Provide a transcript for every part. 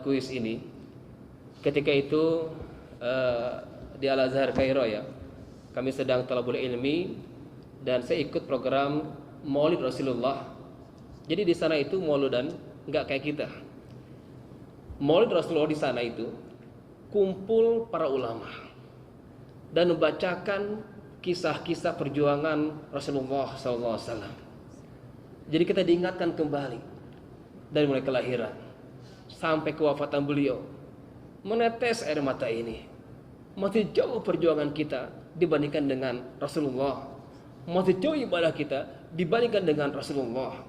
membuat kuis ini. Ketika itu di Al-Azhar Kairo ya, kami sedang talabul ilmi dan saya ikut program Maulid Rasulullah. Jadi di sana itu mauludan nggak kayak kita. Maulid Rasulullah di sana itu kumpul para ulama dan membacakan kisah-kisah perjuangan Rasulullah SAW. Jadi kita diingatkan kembali dari mulai kelahiran sampai kewafatan beliau. Menetes air mata ini. Masih jauh perjuangan kita dibandingkan dengan Rasulullah. Masih jauh ibadah kita dibandingkan dengan Rasulullah.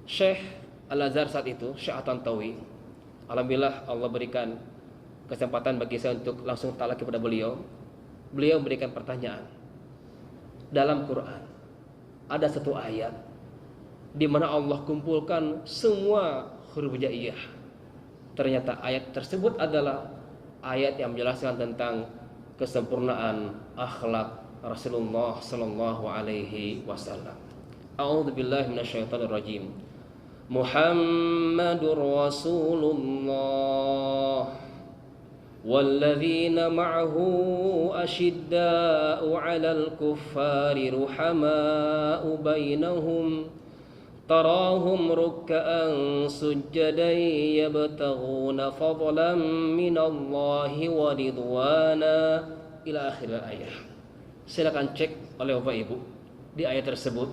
Syekh Al-Azhar saat itu, Syekh At-Tantawi, alhamdulillah Allah berikan kesempatan bagi saya untuk langsung talak kepada beliau. Beliau memberikan pertanyaan. Dalam Quran ada satu ayat di mana Allah kumpulkan semua huruf hijaiyah. Ternyata ayat tersebut adalah ayat yang menjelaskan tentang kesempurnaan akhlak Rasulullah sallallahu alaihi wasallam. A'udzubillahi minasyaitonir rajim. Muhammadur Rasulullah walladzina ma'ahu asyidda'u 'alal kuffari ruhama'u bainahum tarahum ruk'an sujjadan yabtaghuna fadlan minallahi wa ridwana ila akhir ayat. Silakan cek oleh Bapak Ibu, di ayat tersebut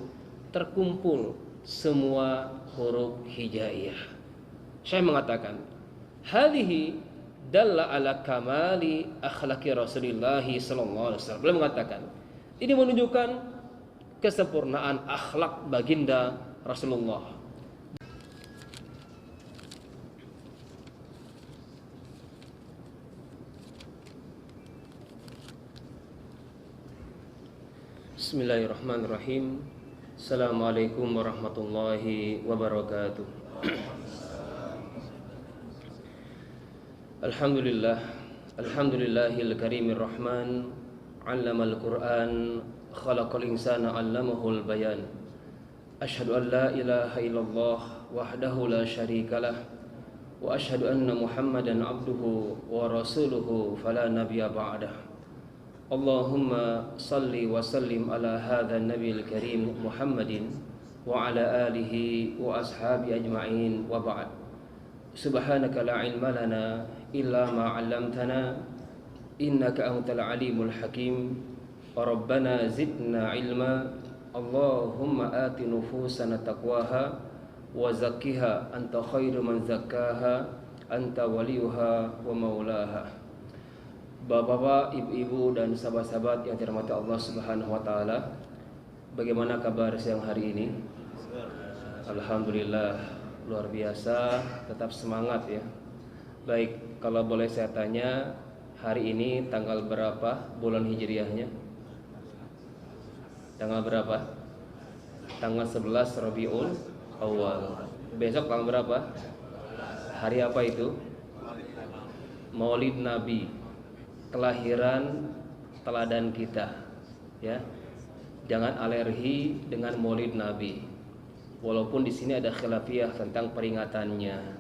terkumpul semua huruf hijaiyah. Saya mengatakan hadhihi dalla ala kamali akhlaqi Rasulullah sallallahu alaihi wasallam. Beliau mengatakan ini menunjukkan kesempurnaan akhlak baginda Rasulullah. Bismillahirrahmanirrahim. Assalamualaikum warahmatullahi wabarakatuh. Alhamdulillahil karimir rahman, 'allamal Qur'an, khalaqal insana 'allamahul bayan. Asyhadu an la ilaha illallah wahdahu la syarikalah wa asyhadu anna Muhammadan 'abduhu wa rasuluhu fala nabiyya ba'dah. Allahumma salli wa sallim ala hadzal nabiyil karim Muhammadin wa ala alihi wa ashabi ajma'in wa ba'd. Subhanaka la ilma lana illa ma 'allamtana innaka antal alimul hakim. Rabbana zidna ilma. Allahumma ati nufusana taqwaha wa zakkiha anta khairu man zakkaha anta waliyuha wa maulaha. Bapak-bapak, ibu-ibu dan sahabat-sahabat yang dirahmati Allah Subhanahu wa taala, bagaimana kabar siang hari ini? Alhamdulillah, luar biasa, tetap semangat ya. Baik, kalau boleh saya tanya, hari ini tanggal berapa bulan hijriahnya? Tanggal berapa? Tanggal 11 Rabiul Awal. Besok tanggal berapa? Hari apa itu? Maulid Nabi, kelahiran teladan kita. Ya, jangan alergi dengan Maulid Nabi. Walaupun di sini ada khilafiyah tentang peringatannya,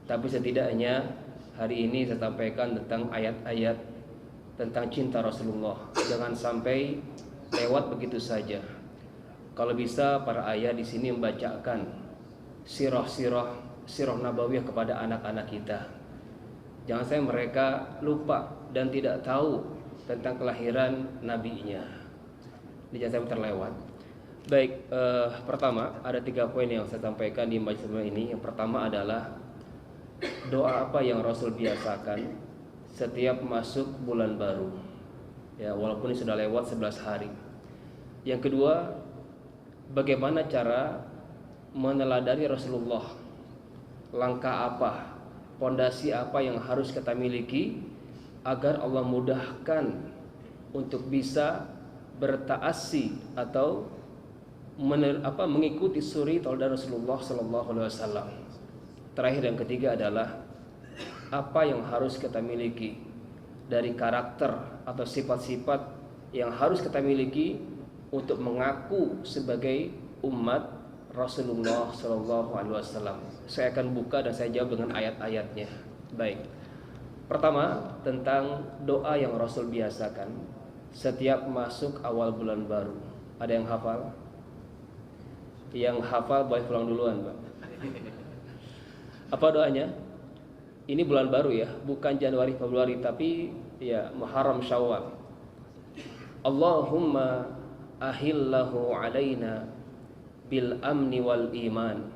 tapi setidaknya hari ini saya sampaikan tentang ayat-ayat tentang cinta Rasulullah. Jangan sampai lewat begitu saja. Kalau bisa para ayah di sini membacakan sirah nabawiyah kepada anak-anak kita. Jangan sampai mereka lupa dan tidak tahu tentang kelahiran nabinya. Jangan sampai terlewat. Baik, pertama ada 3 poin yang saya sampaikan di majelis ini. Yang pertama adalah doa apa yang Rasul biasakan setiap masuk bulan baru. Ya, walaupun ini sudah lewat 11 hari. Yang kedua, bagaimana cara meneladani Rasulullah? Langkah apa, pondasi apa yang harus kita miliki agar Allah mudahkan untuk bisa bertaasi atau mengikuti suri tauladan Rasulullah sallallahu alaihi wasallam. Terakhir yang ketiga adalah apa yang harus kita miliki dari karakter atau sifat-sifat yang harus kita miliki untuk mengaku sebagai umat Rasulullah sallallahu alaihi wasallam. Saya akan buka dan saya jawab dengan ayat-ayatnya. Baik. Pertama, tentang doa yang Rasul biasakan setiap masuk awal bulan baru. Ada yang hafal? Yang hafal boleh pulang duluan, Pak. Apa doanya? Ini bulan baru ya, bukan Januari Februari, tapi ya Muharram Syawal. Allahumma ahillahu alaina bil amni wal iman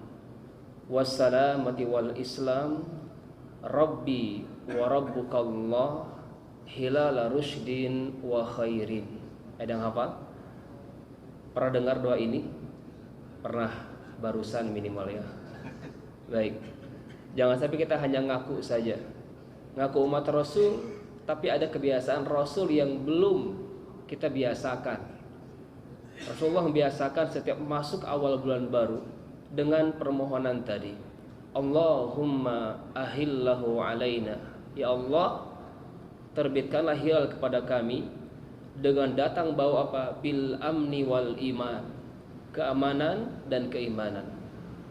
wassalamati wal islam rabbi wa rabbukallah hilala rushdin wa khairin. Ada yang hafal? Pernah dengar doa ini? Pernah, barusan minimal ya. Baik. Jangan sampai kita hanya ngaku saja, ngaku umat Rasul, tapi ada kebiasaan Rasul yang belum kita biasakan. Rasulullah membiasakan setiap masuk awal bulan baru dengan permohonan tadi. Allahumma ahillahu alaina. Ya Allah, terbitkanlah hilal kepada kami dengan datang bawa apa? Bil amni wal iman, keamanan dan keimanan.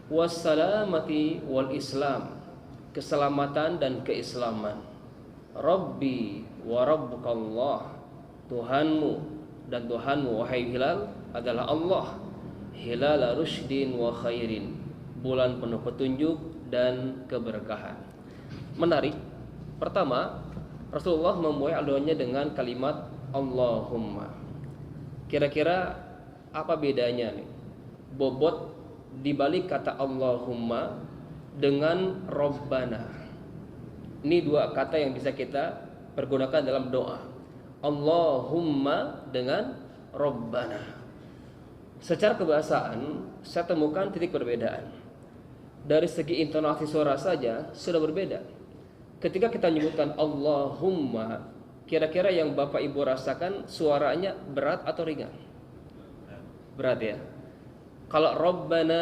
Wassalamati wal islam, keselamatan dan keislaman. Rabbi wa rabbukallah, Tuhanmu dan Tuhanmu wahai hilal adalah Allah. Hilal rushdin wa khairin, bulan penuh petunjuk dan keberkahan. Menarik. Pertama, Rasulullah memulai doanya dengan kalimat Allahumma. Kira-kira apa bedanya nih? Bobot dibalik kata Allahumma dengan Rabbana. Ini dua kata yang bisa kita pergunakan dalam doa. Allahumma dengan Rabbana. Secara kebahasaan saya temukan titik perbedaan. Dari segi intonasi suara saja sudah berbeda. Ketika kita menyebutkan Allahumma, kira-kira yang Bapak Ibu rasakan suaranya berat atau ringan? Berat ya. Kalau Rabbana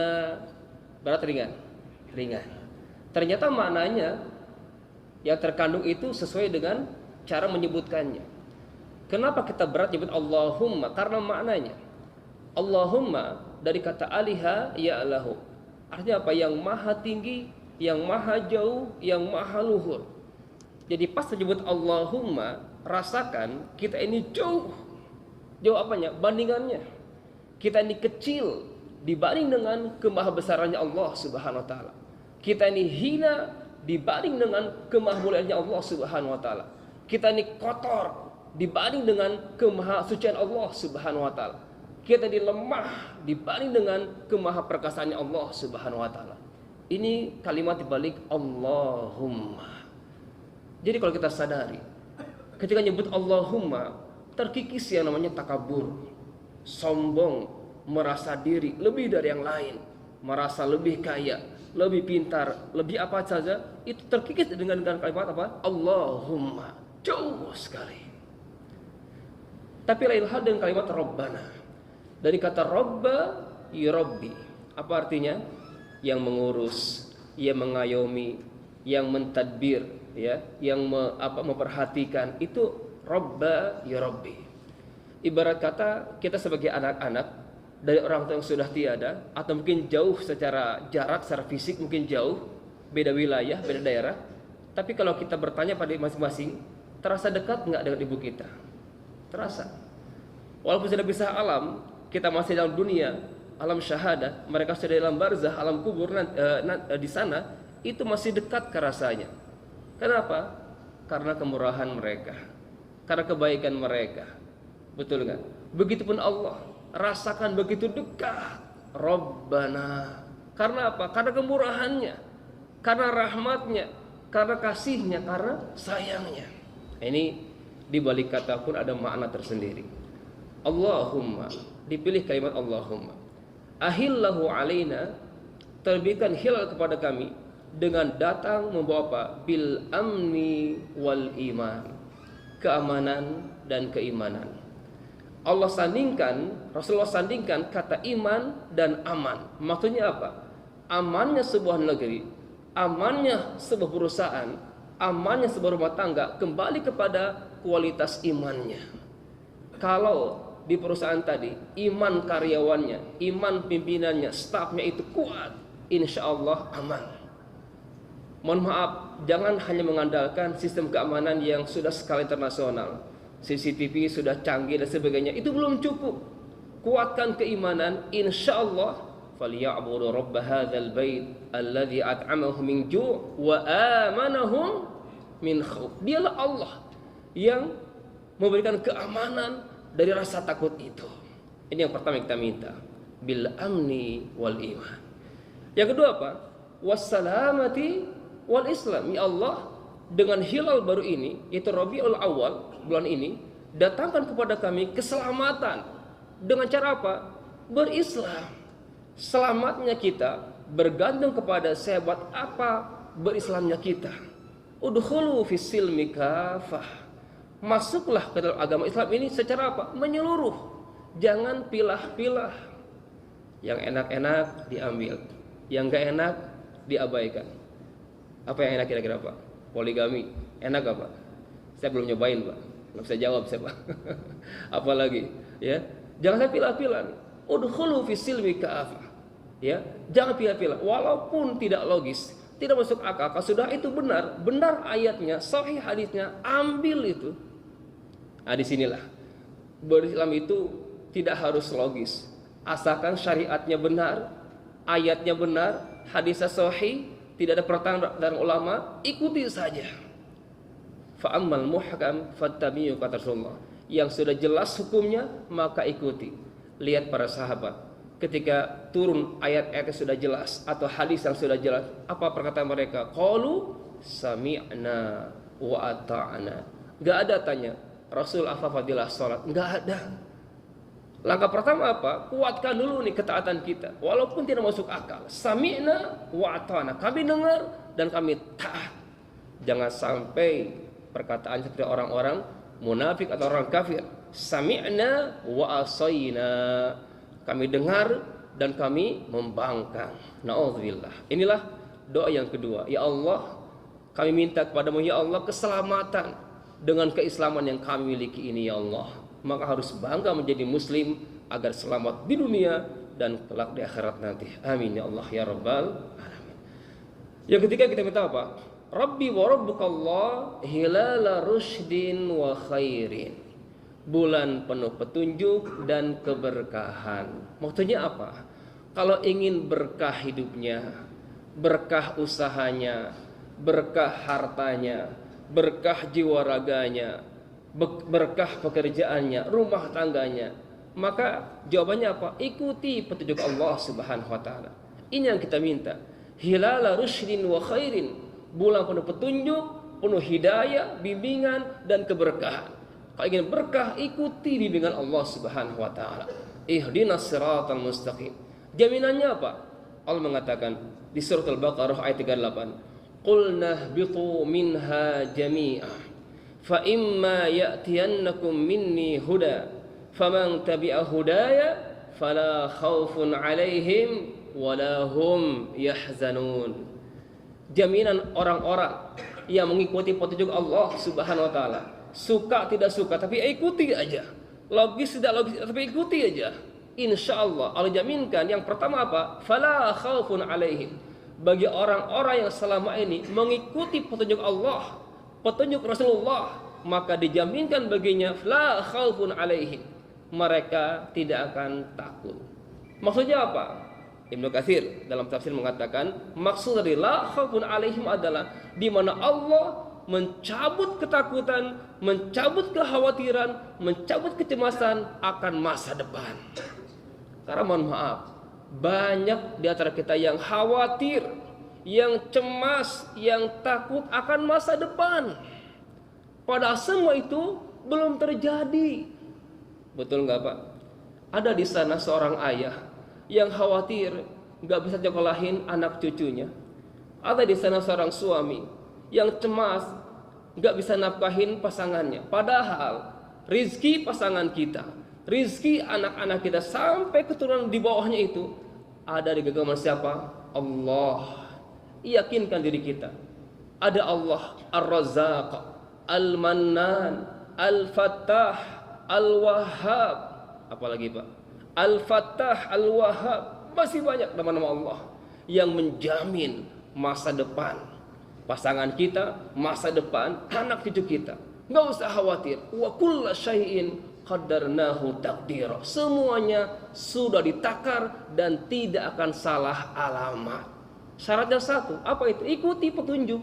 berat ringan? Ringan. Ternyata maknanya yang terkandung itu sesuai dengan cara menyebutkannya. Kenapa kita berat nyebut Allahumma? Karena maknanya Allahumma dari kata aliha ya'lahu. Artinya apa? Yang maha tinggi, yang maha jauh, yang maha luhur. Jadi pas menyebut Allahumma, rasakan kita ini jauh. Jauh apanya? Bandingannya. Kita ini kecil dibanding dengan kemahabesarannya Allah Subhanahu wa taala. Kita ini hina dibanding dengan kemahamuliaannya Allah Subhanahu wa taala. Kita ini kotor dibanding dengan kemahasucian Allah Subhanahu wa taala. Kita ini lemah dibanding dengan kemahaperkasaannya Allah Subhanahu wa taala. Ini kalimat dibalik Allahumma. Jadi kalau kita sadari, ketika nyebut Allahumma, terkikis yang namanya takabur, sombong, merasa diri lebih dari yang lain, merasa lebih kaya, lebih pintar, lebih apa saja, itu terkikis dengan kalimat apa? Allahumma. Jauh sekali. Tapi lain hal dengan kalimat Rabbana. Dari kata Rabba, ya Rabbi. Apa artinya? Yang mengurus, yang mengayomi, yang mentadbir, ya, yang memperhatikan. Itu Rabba, ya Rabbi. Ibarat kata kita sebagai anak-anak dari orang tua yang sudah tiada, atau mungkin jauh secara jarak, secara fisik mungkin jauh, beda wilayah, beda daerah. Tapi kalau kita bertanya pada masing-masing, terasa dekat nggak dengan ibu kita? Terasa. Walaupun sudah pisah alam, kita masih dalam dunia, alam syahadah, mereka sudah dalam barzah, alam kubur di sana, itu masih dekat rasanya. Kenapa? Karena kemurahan mereka, karena kebaikan mereka. Betul kan? Begitupun Allah, rasakan begitu dekat. Rabbana. Karena apa? Karena kemurahannya, karena rahmatnya, karena kasihnya, karena sayangnya. Ini di balik kata pun ada makna tersendiri. Allahumma, dipilih kalimat Allahumma. Ahillahu alaina, terbitkan hilal kepada kami dengan datang membawa apa? Bil amni wal iman, keamanan dan keimanan. Allah sandingkan, Rasulullah sandingkan kata iman dan aman. Maksudnya apa? Amannya sebuah negeri, amannya sebuah perusahaan, amannya sebuah rumah tangga kembali kepada kualitas imannya. Kalau di perusahaan tadi iman karyawannya, iman pimpinannya, stafnya itu kuat, insya Allah aman. Mohon maaf, jangan hanya mengandalkan sistem keamanan yang sudah skala internasional. CCTV sudah canggih dan sebagainya. Itu belum cukup. Kuatkan keimanan, insyaallah falyabudu rabb hadzal bait alladzi at'amahum min ju' wa amanahum min khauf. Dialah Allah yang memberikan keamanan dari rasa takut itu. Ini yang pertama yang kita minta, bil amni wal iman. Yang kedua apa? Wassalamati wal Islam. Ya Allah, dengan hilal baru ini, yaitu Rabiul Awal, bulan ini, datangkan kepada kami keselamatan. Dengan cara apa? Berislam. Selamatnya kita bergantung kepada sehebat apa berislamnya kita. Udkhulu fis silmi kafah. Masuklah ke dalam agama Islam ini secara apa? Menyeluruh. Jangan pilah-pilah. Yang enak-enak diambil, yang gak enak diabaikan. Apa yang enak kira-kira Pak? Poligami, enak gak Pak? Saya belum nyobain Pak, nggak bisa jawab saya Pak. Apalagi, ya, jangan saya pilah-pilah. Udkhulu fis silmi kafah. Ya, jangan pilah-pilah. Walaupun tidak logis, tidak masuk akal, kalau sudah itu benar ayatnya, sahih hadisnya, ambil itu. Nah, disinilah berislam itu tidak harus logis, asalkan syariatnya benar, ayatnya benar, hadisnya sahih, tidak ada pertentangan dari ulama, ikuti saja. Fa ammal muhkam fattabi'u kata Rasulullah. Yang sudah jelas hukumnya maka ikuti. Lihat para sahabat, ketika turun ayat-ayat yang sudah jelas atau hadis yang sudah jelas, apa perkataan mereka? Qalu sami'na wa ata'na. Enggak ada tanya, Rasul apa fadilah salat? Enggak ada. Langkah pertama apa? Kuatkan dulu nih ketaatan kita, walaupun tidak masuk akal. Sami'na wa ata'na. Kami dengar dan kami taat. Jangan sampai perkataan seperti orang-orang munafik atau orang kafir. Sami'na wa asayna. Kami dengar dan kami membangkang. Na'udzubillah. Inilah doa yang kedua. Ya Allah, kami minta kepadamu ya Allah keselamatan dengan keislaman yang kami miliki ini ya Allah. Maka harus bangga menjadi muslim agar selamat di dunia dan kelak di akhirat nanti. Amin ya Allah ya Rabbal alamin. Yang ketiga kita minta apa? Rabbi wa rabbukallah hilala rusydin wa khairin. Bulan penuh petunjuk dan keberkahan. Maksudnya apa? Kalau ingin berkah hidupnya, berkah usahanya, berkah hartanya, berkah jiwa raganya, berkah pekerjaannya, rumah tangganya, maka jawabannya apa? Ikuti petunjuk Allah Subhanahu wa taala. Ini yang kita minta. Hilala rusydin wa khairin. Bulan penuh petunjuk, penuh hidayah, bimbingan dan keberkahan. Kalau ingin berkah, ikuti bimbingan Allah Subhanahu wa taala. Ihdinas siratal mustaqim. Jaminannya apa? Allah mengatakan di surah Al-Baqarah ayat 38, "Qul nahbitu minha jami'ah. Fa imma ya'tiyannakum minni huda faman tabi'a hudaya fala khaufun 'alaihim wala hum yahzanun." Jaminan orang-orang yang mengikuti petunjuk Allah Subhanahu wa taala, suka tidak suka tapi ikuti aja, logis tidak logis tapi ikuti aja, insyaallah Allah jaminkan. Yang pertama apa? Fala khaufun 'alaihim. Bagi orang-orang yang selama ini mengikuti petunjuk Allah, petunjuk Rasulullah, maka dijaminkan baginya la khaufun 'alaihim. Mereka tidak akan takut. Maksudnya apa? Ibnu Katsir dalam tafsir mengatakan maksud dari la khaufun 'alaihim adalah di mana Allah mencabut ketakutan, mencabut kekhawatiran, mencabut kecemasan akan masa depan. Karena mohon maaf, banyak di antara kita yang khawatir, yang cemas, yang takut akan masa depan. Padahal semua itu belum terjadi. Betul nggak Pak? Ada di sana seorang ayah yang khawatir nggak bisa nyekolahin anak cucunya. Ada di sana seorang suami yang cemas nggak bisa nafkahin pasangannya. Padahal rizki pasangan kita, rizki anak-anak kita sampai keturunan di bawahnya itu ada di genggaman siapa? Allah. Yakinkan diri kita. Ada Allah Ar-Razzaq, Al-Mannan, Al-Fattah, Al-Wahhab. Apalagi Pak? Al-Fattah, Al-Wahhab. Masih banyak nama-nama Allah yang menjamin masa depan. pasangan kita, masa depan, anak cucu kita. Nggak usah khawatir. Wa kulla syai'in qaddarnahu taqdira. Semuanya sudah ditakar dan tidak akan salah alamat. Syaratnya satu, apa itu? Ikuti petunjuk.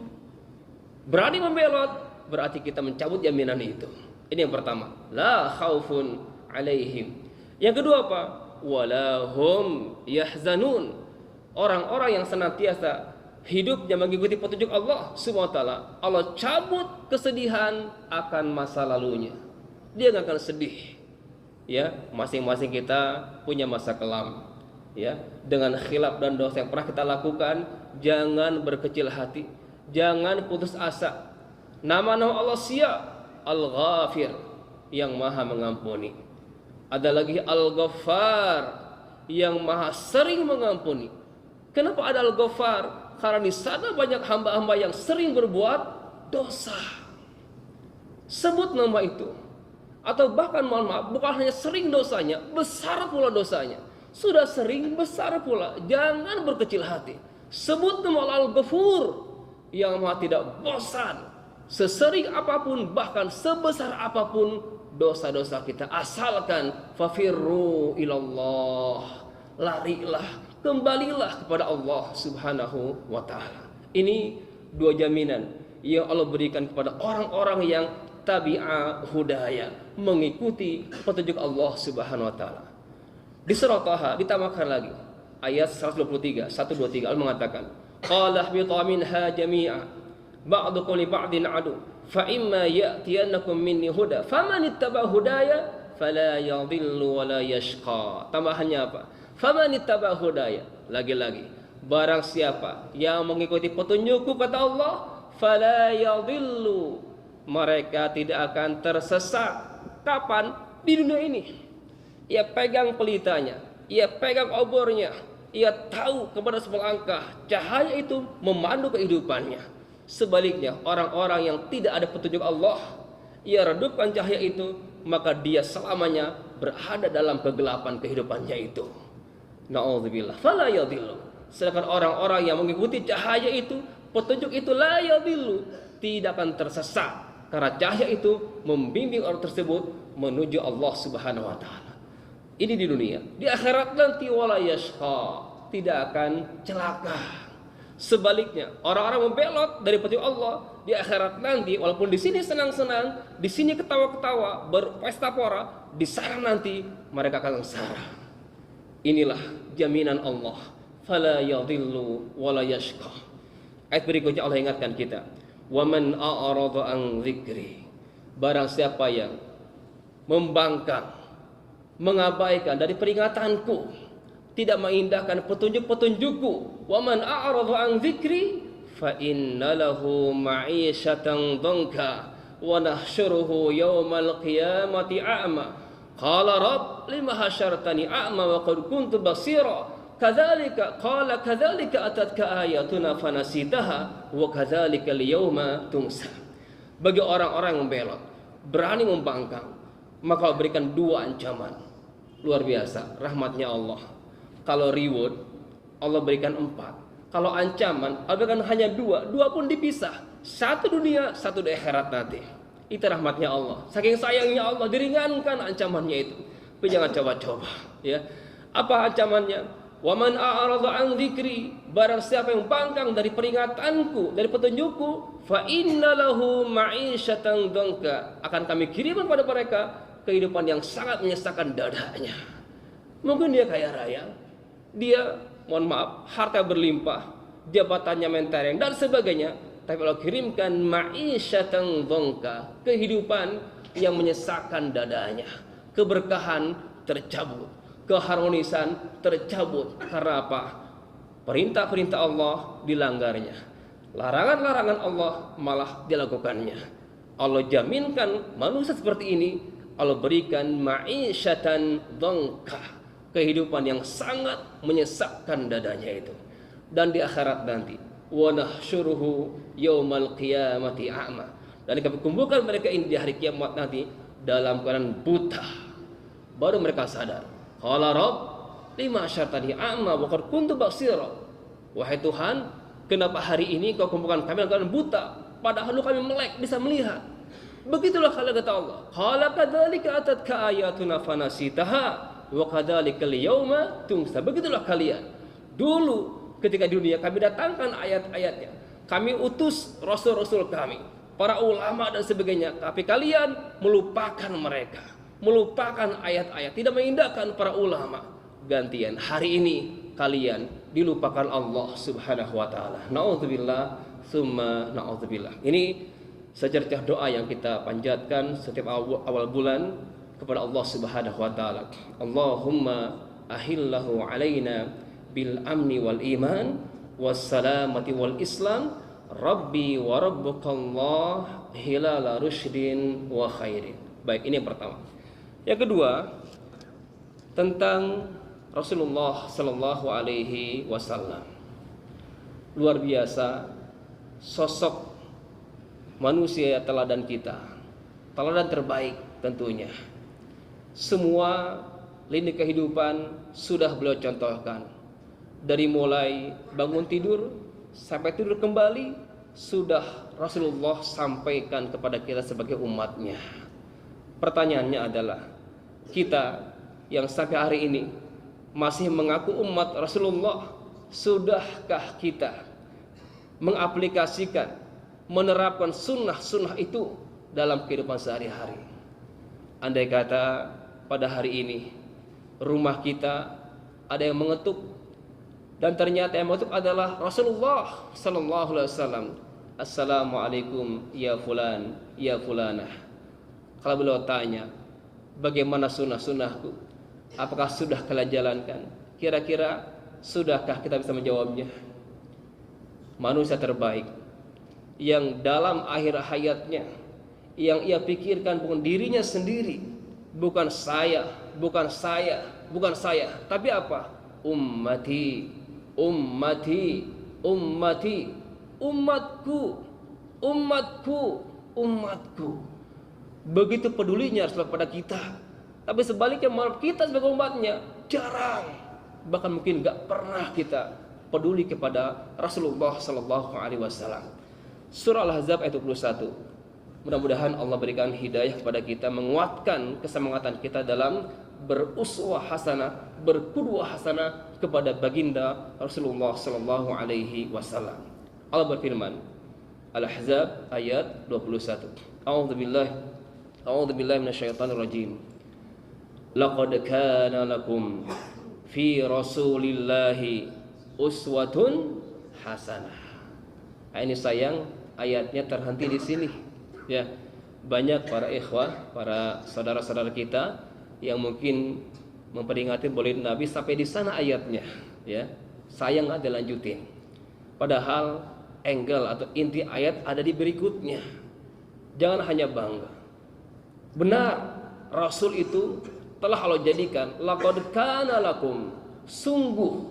Berani membelot, berarti kita mencabut jaminan itu. Ini yang pertama. La khaufun alaihim. Yang kedua apa? Walahum yahzanun. Orang-orang yang senantiasa hidupnya mengikuti petunjuk Allah Subhanahu wa taala, Allah cabut kesedihan akan masa lalunya. Dia nggak akan sedih. Ya, masing-masing kita punya masa kelam. Ya, dengan khilaf dan dosa yang pernah kita lakukan, jangan berkecil hati, jangan putus asa. Nama-nama Allah siap, Al-Ghafir, yang maha mengampuni. Ada lagi Al-Ghaffar, yang maha sering mengampuni. Kenapa ada Al-Ghaffar? Karena di sana banyak hamba-hamba yang sering berbuat dosa. Sebut nama itu. Atau bahkan mohon maaf, bukan hanya sering dosanya, besar pula dosanya. Sudah sering, besar pula. Jangan berkecil hati. Sebut nama Al-Ghafur, yang maha tidak bosan. Sesering apapun, bahkan sebesar apapun dosa-dosa kita, asalkan fafirru ilallah, larilah, kembalilah kepada Allah Subhanahu wa taala. Ini dua jaminan yang Allah berikan kepada orang-orang yang tabi'a hudaya, mengikuti petunjuk Allah Subhanahu wa taala. Di surah Taha ditambahkan lagi ayat 123, 123 Allah mengatakan, qala ihbitu minha jami'a ba'dukum li ba'din adu fa imma ya'tiyannakum minni huda faman ittaba hudaya fala yadhillu wa la yashqa. Tambahannya apa? Faman ittaba hudaya, lagi-lagi barang siapa yang mengikuti petunjukku kata Allah, fala yadhillu, mereka tidak akan tersesat. Kapan? Di dunia ini. Ia pegang pelitanya, ia pegang obornya, ia tahu kepada selangkah cahaya itu memandu kehidupannya. Sebaliknya, orang-orang yang tidak ada petunjuk Allah, ia redupkan cahaya itu, maka dia selamanya berada dalam kegelapan kehidupannya itu. Na'udzubillah. Fala yadhillu. Sedangkan orang-orang yang mengikuti cahaya itu, petunjuk itu, la yadhillu, tidak akan tersesat, karena cahaya itu membimbing orang tersebut menuju Allah Subhanahu wa taala. Ini di dunia. Di akhirat nanti wala yashqa, tidak akan celaka. Sebaliknya, orang-orang membelot dari petunjuk Allah di akhirat nanti, walaupun di sini senang-senang, di sini ketawa-ketawa, berpesta pora, di sana nanti mereka akan sengsara. Inilah jaminan Allah. Fala yadhillu wala yashqa. Ayat berikutnya Allah ingatkan kita, wa man a'rada an dzikri, barang siapa yang membangkang, mengabaikan dari peringatanku, tidak mengindahkan petunjuk-petunjukku, wa man a'rada an dzikri fa inna lahu ma'isyatan dhanka wa nahsyuruhu yaumal qiyamati a'ma qala rabb lima hasyartani a'ma wa qad kuntu basira kadzalika qala kadzalika atatka ayatuna fanasitaha wa kadzalika al-yauma tunsa. Bagi orang-orang yang membelot, berani membangkang, maka Allah berikan dua ancaman. Luar biasa rahmatnya Allah. Kalau reward, Allah berikan 4. Kalau ancaman, Allah berikan hanya 2. 2 pun dipisah. Satu dunia, satu di akhirat nanti. Itu rahmatnya Allah. Saking sayangnya Allah, diringankan ancamannya itu. Tapi jangan coba-coba. Ya. Apa ancamannya? Wa man a'rada an dzikri, barang siapa yang bangkang dari peringatanku, dari petunjukku, fa inna lahu ma'isyatan dhanka, akan kami kirimkan pada mereka kehidupan yang sangat menyesakkan dadanya. Mungkin dia kaya raya, dia mohon maaf harta berlimpah, jabatannya mentereng dan sebagainya, tapi Allah kirimkan ma'isyatan dhanka, kehidupan yang menyesakkan dadanya. Keberkahan tercabut, keharmonisan tercabut. Karena apa? Perintah-perintah Allah dilanggarnya, larangan-larangan Allah malah dilakukannya. Allah jaminkan manusia seperti ini, Allah berikan ma'isyatan dhanka, kehidupan yang sangat menyesakkan dadanya itu. Dan di akhirat nanti, wa nahsyuruhu yaumal qiyamati a'ma, dan kami kumpulkan mereka ini di hari kiamat nanti dalam keadaan buta. Baru mereka sadar, qala rabb lima hasyartani a'ma wa qad kuntu basira. Wahai Tuhan, Kenapa hari ini kau kumpulkan kami dalam keadaan buta, padahal dulu kami melek bisa melihat? Begitulah kala kata Allah. Qala kadzalika atatka ayatuna fanasitaha wa kadzalikal yauma tungsa. Begitulah kalian. Dulu ketika di dunia kami datangkan ayat-ayatnya. Kami utus rasul-rasul kami, para ulama dan sebagainya, tapi kalian melupakan mereka, melupakan ayat-ayat, tidak mengindahkan para ulama. Gantian hari ini kalian dilupakan Allah Subhanahu wa taala. Nauzubillah summa nauzubillah. Ini secercah doa yang kita panjatkan setiap awal bulan kepada Allah Subhanahu wa taala. Allahumma ahillahu alaina bil amni wal iman wassalamati wal islam rabbi wa rabbukallah hilala rusydin wa khairin. Baik, ini yang pertama. Yang kedua, tentang Rasulullah sallallahu alaihi wasallam. Luar biasa sosok manusia teladan kita, teladan terbaik tentunya. Semua lini kehidupan sudah beliau contohkan. Dari mulai bangun tidur sampai tidur kembali, sudah Rasulullah sampaikan kepada kita sebagai umatnya. Pertanyaannya adalah, kita yang sampai hari ini masih mengaku umat Rasulullah, sudahkah kita mengaplikasikan, menerapkan sunnah-sunnah itu dalam kehidupan sehari-hari? Andai kata pada hari ini rumah kita ada yang mengetuk, dan ternyata yang mengetuk adalah Rasulullah sallallahu alaihi wasallam, assalamualaikum ya fulan ya fulanah. Kalau beliau tanya, bagaimana sunnah-sunnahku, apakah sudah kalian jalankan? Kira-kira sudahkah kita bisa menjawabnya? Manusia terbaik yang dalam akhir hayatnya, yang ia pikirkan bukan dirinya sendiri, bukan saya, bukan saya, bukan saya, tapi apa? Ummati, ummati, ummati, umatku, umatku, umatku. Begitu pedulinya Rasulullah pada kita. Tapi sebaliknya kita sebagai umatnya jarang, bahkan mungkin gak pernah kita peduli kepada Rasulullah sallallahu alaihi wasallam. Surah Al-Ahzab ayat 21. Mudah-mudahan Allah berikan hidayah kepada kita, menguatkan kesemangatan kita dalam beruswah hasanah, berqudwah hasanah kepada baginda Rasulullah sallallahu alaihi wasallam. Allah berfirman, Al-Ahzab ayat 21. A'udzubillahi minasyaitonir rajim. Laqad kana lakum fi Rasulillahi uswatun hasanah. Ini sayang ayatnya terhenti di sini. Ya, banyak para ikhwah, para saudara-saudara kita yang mungkin memperingati Maulid Nabi sampai di sana ayatnya, ya. Sayang nggak dilanjutin. Padahal angle atau inti ayat ada di berikutnya. Jangan hanya bangga. Benar, Rasul itu telah Allah jadikan laqad kana lakum, sungguh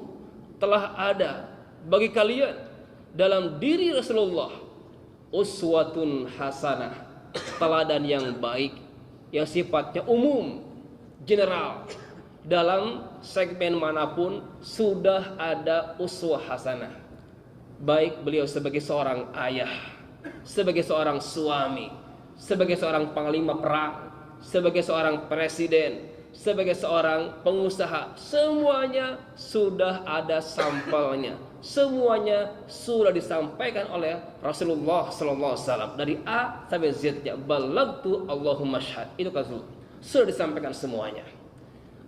telah ada bagi kalian dalam diri Rasulullah uswatun hasanah, teladan yang baik yang sifatnya umum, general. Dalam segmen manapun sudah ada uswah hasanah. Baik beliau sebagai seorang ayah, sebagai seorang suami, sebagai seorang panglima perang, sebagai seorang presiden, sebagai seorang pengusaha, semuanya sudah ada sampelnya. Semuanya sudah disampaikan oleh Rasulullah sallallahu alaihi wasallam dari A sampai Z-nya. Balagtu Allahumma syahad. Itu kan sudah disampaikan semuanya.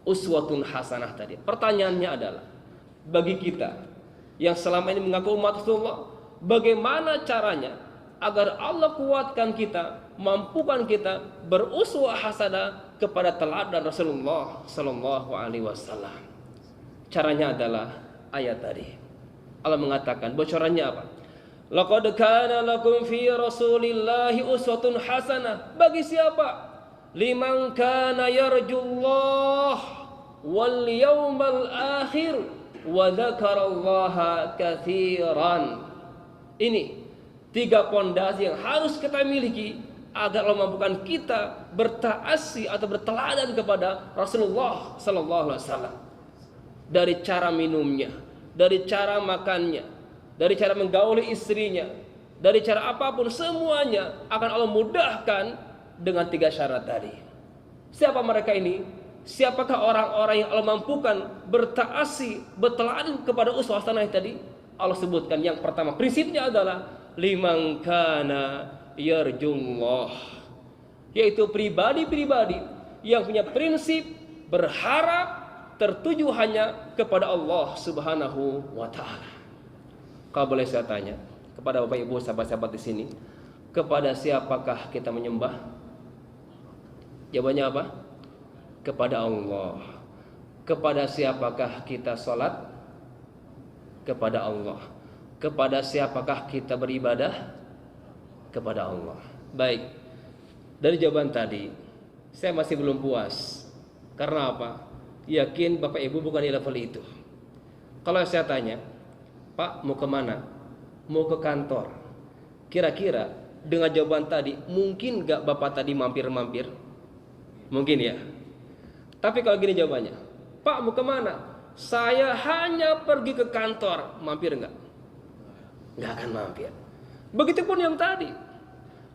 Uswatun hasanah tadi. Pertanyaannya adalah, bagi kita yang selama ini mengaku umat Rasulullah, bagaimana caranya agar Allah kuatkan kita, mampukan kita beruswah hasanah kepada teladan Rasulullah sallallahu alaihi wasallam? Caranya adalah ayat tadi. Allah mengatakan, bocorannya apa? Laqad kana lakum fi Rasulillahi uswatun hasanah. Bagi siapa? Liman kana yarjullah wal yawmal akhir wa dzakarallaha katsiran. Ini 3 pondasi yang harus kita miliki agar Allah mampukan kita bertaasi atau berteladan kepada Rasulullah sallallahu alaihi wasallam. Dari cara minumnya, dari cara makannya, dari cara menggauli istrinya, dari cara apapun semuanya akan Allah mudahkan dengan 3 syarat tadi. Siapa mereka ini? Siapakah orang-orang yang Allah mampukan bertaasi, berteladan kepada uswah hasanah tadi? Allah sebutkan yang pertama, prinsipnya adalah liman kana yarjullah, yaitu pribadi-pribadi yang punya prinsip berharap tertuju hanya kepada Allah Subhanahu wa taala. Kalau boleh saya tanya kepada Bapak Ibu sahabat-sahabat di sini, kepada siapakah kita menyembah? Jawabannya apa? Kepada Allah. Kepada siapakah kita sholat? Kepada Allah. Kepada siapakah kita beribadah? Kepada Allah. Baik. Dari jawaban tadi, saya masih belum puas. Karena apa? Yakin Bapak Ibu bukan di level itu. Kalau saya tanya, Pak mau kemana? Mau ke kantor. Kira-kira dengan jawaban tadi, mungkin gak Bapak tadi mampir-mampir? Mungkin ya. Tapi kalau gini jawabannya, Pak mau kemana? Saya hanya pergi ke kantor. Mampir enggak? Enggak akan mampir. Begitupun yang tadi.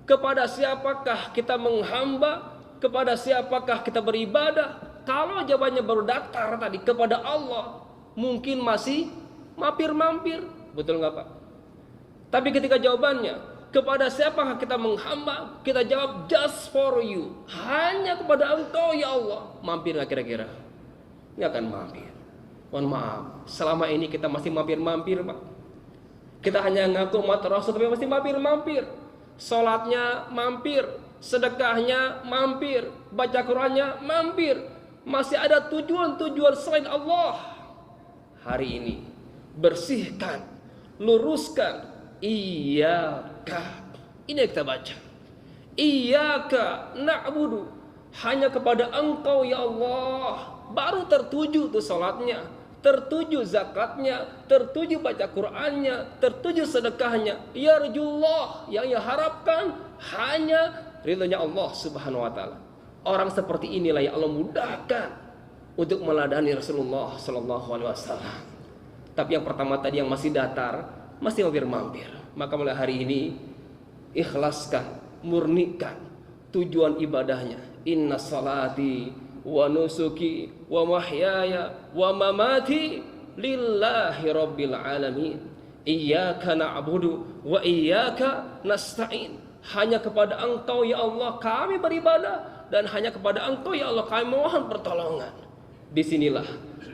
Kepada siapakah kita menghamba? Kepada siapakah kita beribadah? Kalau jawabannya baru datar tadi kepada Allah, mungkin masih mampir-mampir. Betul enggak Pak? Tapi ketika jawabannya kepada siapakah kita menghamba, kita jawab just for you, hanya kepada Engkau ya Allah. Mampir nggak kira-kira? Nggak akan mampir. Mohon maaf, selama ini kita masih mampir-mampir Pak. Kita hanya ngaku umat Rasul tapi masih mampir-mampir. Sholatnya mampir, sedekahnya mampir, baca Qurannya mampir. Masih ada tujuan-tujuan selain Allah. Hari ini bersihkan, luruskan. Iyyaka, ini yang kita baca. Iyyaka na'budu, hanya kepada Engkau ya Allah. Baru tertuju tuh salatnya, tertuju zakatnya, tertuju baca Qur'annya, tertuju sedekahnya. Yarjullah, yang ia harapkan hanya ridhonya Allah Subhanahu wa taala. Orang seperti inilah yang Allah mudahkan untuk meladani Rasulullah sallallahu alaihi wasallam. Tapi yang pertama tadi yang masih datar, masih mampir-mampir, maka mulai hari ini ikhlaskan, murnikan tujuan ibadahnya. Inna salati wa nusuki wa mahyaya wa mamati lillahi rabbil alamin. Iyyaka na'budu wa iyyaka nasta'in. Hanya kepada Engkau ya Allah kami beribadah, dan hanya kepada Engkau ya Allah kami mohon pertolongan. Disinilah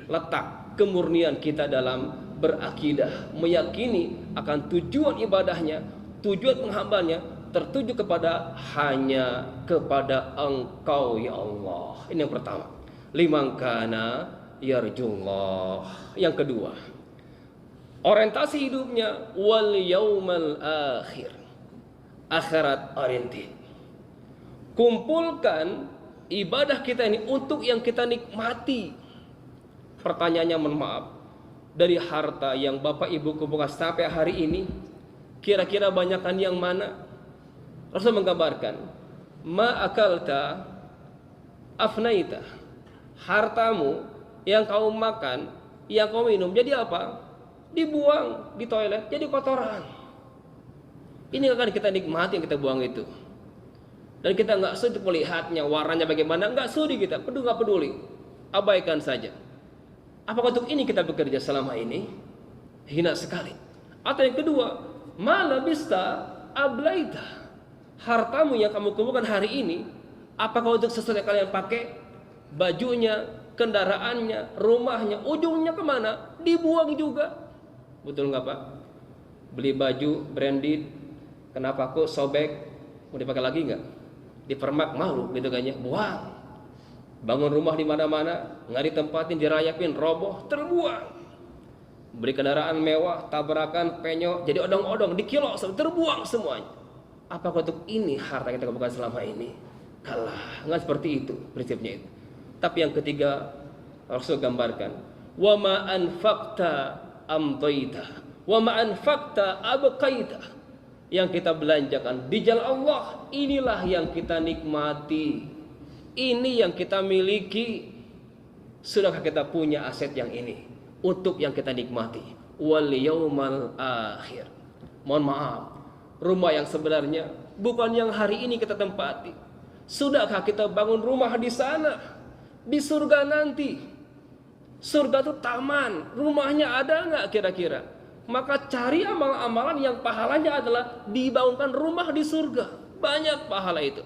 letak kemurnian kita dalam berakidah, meyakini akan tujuan ibadahnya, tujuan penghambanya tertuju kepada hanya kepada Engkau ya Allah. Ini yang pertama. Liman kana yarjullah. Yang kedua, orientasi hidupnya wal yaumal akhir, akhirat oriented. Kumpulkan ibadah kita ini untuk yang kita nikmati. Pertanyaannya, mohon maaf, dari harta yang Bapak Ibu kumpulkan sampai hari ini, kira-kira banyakkan yang mana? Rasul menggambarkan, ma akalta afnaita. Hartamu yang kau makan, yang kau minum, jadi apa? Dibuang di toilet, jadi kotoran. Ini akan kita nikmati yang kita buang itu. Dan kita nggak sudi melihatnya, warnanya bagaimana, nggak sudi kita, nggak peduli, abaikan saja. Apakah untuk ini kita bekerja selama ini? Hina sekali. Atau yang kedua, malabista ablaita. Hartamu yang kamu kumpulkan hari ini, apakah untuk sesuatu yang kalian pakai? Bajunya, kendaraannya, rumahnya, ujungnya kemana? Dibuang juga. Betul nggak Pak? Beli baju branded, kenapa kok sobek? Mau dipakai lagi nggak? Dipermak malu gitu kan ya, buang. Bangun rumah di mana-mana, nggak ditempatin, dirayapin, roboh, terbuang. Beli kendaraan mewah, tabrakan, penyok, jadi odong-odong, dikilo, terbuang semuanya. Apakah untuk ini harta yang kita kumpulkan selama ini? Kalah, nggak seperti itu prinsipnya itu. Tapi yang ketiga, Rasul gambarkan, wa ma anfaqta amdaita, wa ma anfaqta abqaita. Yang kita belanjakan di jalan Allah, inilah yang kita nikmati. Ini yang kita miliki. Sudahkah kita punya aset yang ini untuk yang kita nikmati? wal yaumal akhir. Mohon maaf, rumah yang sebenarnya bukan yang hari ini kita tempati. Sudahkah kita bangun rumah di sana? Di surga nanti. Surga itu taman, rumahnya ada nggak kira-kira? Maka cari amalan-amalan yang pahalanya adalah dibangunkan rumah di surga. Banyak pahala itu.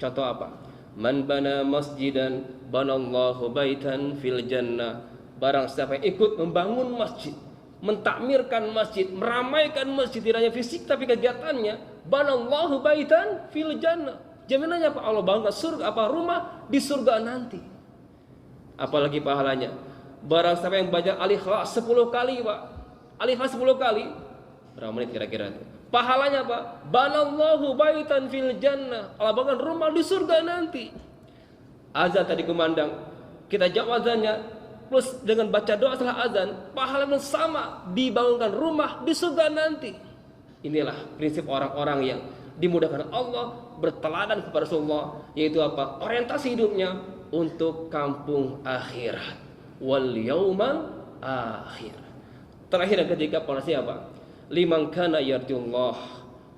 Contoh apa? Man bana masjidan banallahu baitan fil jannah. Barang siapa yang ikut membangun masjid, mentakmirkan masjid, meramaikan masjid, tidak hanya fisik tapi kegiatannya, banallahu baitan fil jannah. Jaminannya apa? Allah bangunkan surga, apa rumah di surga nanti. Apalagi pahalanya? Barang siapa yang baca Al-Ikhlas 10 kali, Pak. Al-Ikhlas 10 kali. Berapa menit kira-kira itu? Pahalanya apa? Banallahu baitan fil jannah. Allah bangun rumah di surga nanti. Azan tadi kumandang, kita jawab azannya plus dengan baca doa setelah azan, pahalanya sama, dibangunkan rumah di surga nanti. Inilah prinsip orang-orang yang dimudahkan Allah berteladan kepada Rasulullah, yaitu apa? Orientasi hidupnya untuk kampung akhirat. Wal yaumal akhir. Terakhir dan ketiga pondasi apa? Liman kana yarjullah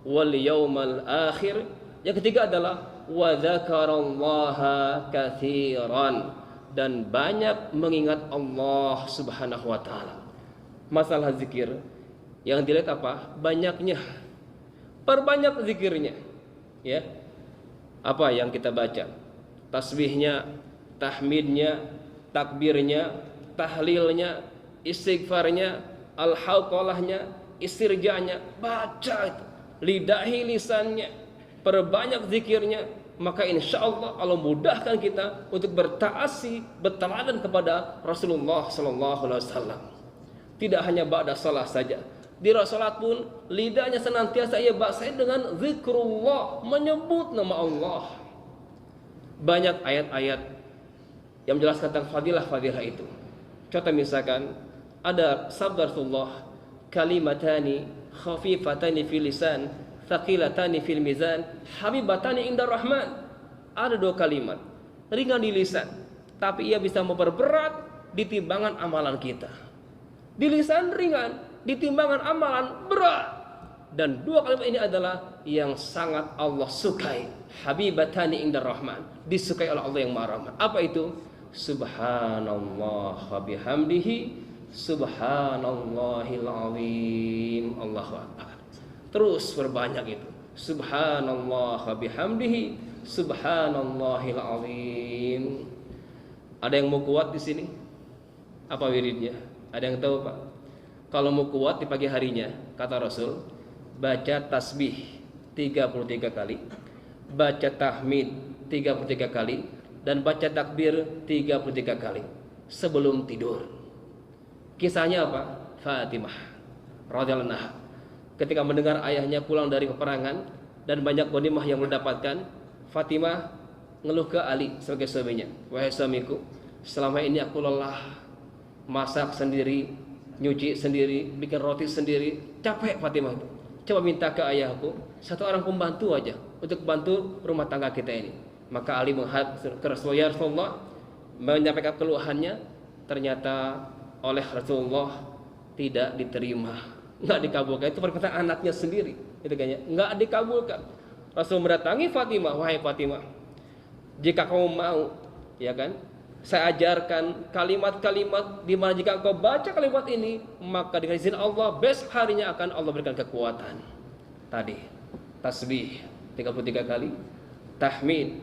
wal yaumal akhir. Yang ketiga adalah wa dzakarallaha katsiran, dan banyak mengingat Allah Subhanahu wa taala. Masalah zikir yang dilihat apa? Banyaknya. Perbanyak zikirnya. Ya. Apa yang kita baca? Tasbihnya, tahmidnya, takbirnya, tahlilnya, istighfarnya, al-hauqalahnya, istirjanya, baca itu, lidahi lisannya, perbanyak zikirnya, maka insya Allah Allah mudahkan kita untuk bertaasi, berteladan kepada Rasulullah Sallallahu Alaihi Wasallam. Tidak hanya ba'da salat saja, di salat pun lidahnya senantiasa ia basahi dengan zikrullah, menyebut nama Allah. Banyak ayat-ayat yang menjelaskan tentang fadilah-fadilah itu. Contoh misalkan ada sabda Rasulullah, kalimatani khafifatani fil lisan, thaqilatani fil mizan, habibatani indar rahman. Ada 2 kalimat ringan di lisan, tapi ia bisa memperberat di timbangan amalan kita. Di lisan ringan, di timbangan amalan berat. Dan 2 kalimat ini adalah yang sangat Allah sukai. Habibatani indar rahman, disukai oleh Allah yang Maha Rahman. Apa itu? Subhanallah wa bihamdihi, subhanallahil azim, Allahu akbar. Terus berbanyak itu. Subhanallah wa bihamdihi, subhanallahil azim. Ada yang mau kuat di sini? Apa wiridnya? Ada yang tahu, Pak? Kalau mau kuat di pagi harinya, kata Rasul, baca tasbih 33 kali, baca tahmid 33 kali, dan baca takbir 33 kali sebelum tidur. Kisahnya apa? Fatimah radhiyallahu anha ketika mendengar ayahnya pulang dari peperangan dan banyak ghanimah yang mendapatkan, Fatimah ngeluh ke Ali sebagai suaminya, wahai suamiku, selama ini aku lelah, masak sendiri, nyuci sendiri, bikin roti sendiri, capek Fatimah itu. Coba minta ke ayahku 1 orang pembantu aja untuk bantu rumah tangga kita ini. Maka Ali menghadap ke Rasulullah, ya Rasulullah, menyampaikan keluhannya, ternyata oleh Rasulullah tidak diterima, nggak dikabulkan. Itu perkataan anaknya sendiri, itu kayaknya nggak dikabulkan. Rasul mendatangi Fatimah, wahai Fatimah, jika kamu mau, ya kan, saya ajarkan kalimat-kalimat di mana jika engkau baca kalimat ini, maka dengan izin Allah besok harinya akan Allah berikan kekuatan. Tadi tasbih 33 kali, tahmid